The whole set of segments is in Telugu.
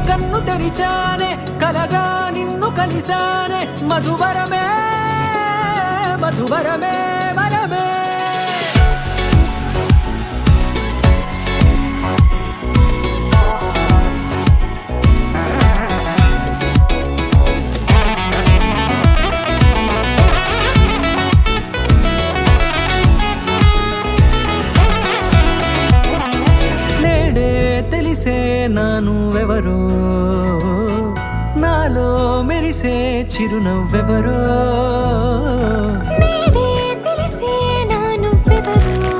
కన్ను తెరిచానే కలగా నిన్ను కలిసానే మధువరమే మధువరమే వరమే నానువెవరో నాలో మెరిసే చిరునవ్వెవరో నేడే తెలిసే నానువెవరో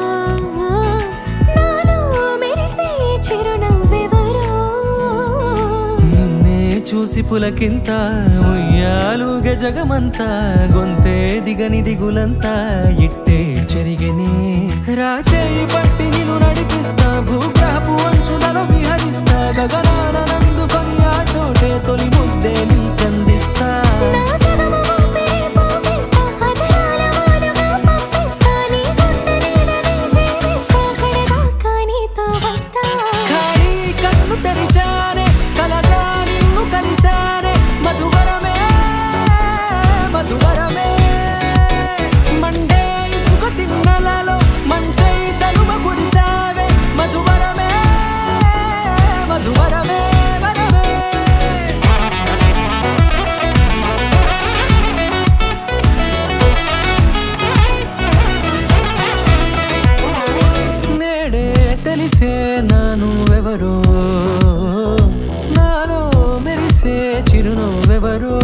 నాలో మెరిసే చిరునవ్వెవరో నిన్నే చూసి పులకింత ఉయ్యాలుగే జగమంతా గొంతే దిగని దిగులంతా ఇట్టే చెరిగెనే రాచేయి పట్టి నిన్ను నడిపిస్తా భూగ్రహపు అంచులలో విహరిస్తా గగనాన నందుకొని ఆ చోటే తొలి ముద్దే నీకందిస్తా నా సగము ఊపిరి పోగేస్తా అధరాల వాలుగా పంపిస్తా నీ గుండె నీడనే జీవిస్తా కడదాకా నీతో వస్తా ఖాళీ కన్ను తెరిచానే కలగా నిన్ను కలిసానే మధువరమే మధువరమే మండే ఇసుక తిన్నలలో మంచై చలువ కురిసావే మధువరమే మధువరమే వరమే నేడే తెలిసే నానువెవరో నాలో మెరిసే చిరునవ్వెవరో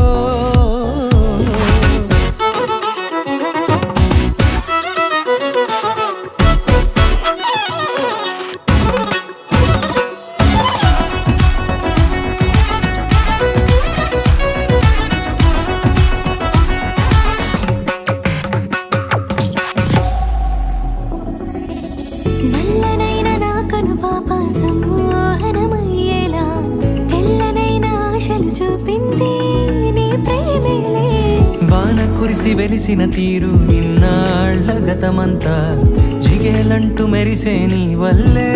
నల్లనైన నా కనుపాప సమ్మోహనమయ్యేలా తెల్లనైన ఆశలు చూపింది నీ ప్రేమేలే వాన కురిసి వెలిసిన తీరు ఇన్నాళ్ల గతమంతా జిగేలంటూ మెరిసే నీ వల్లే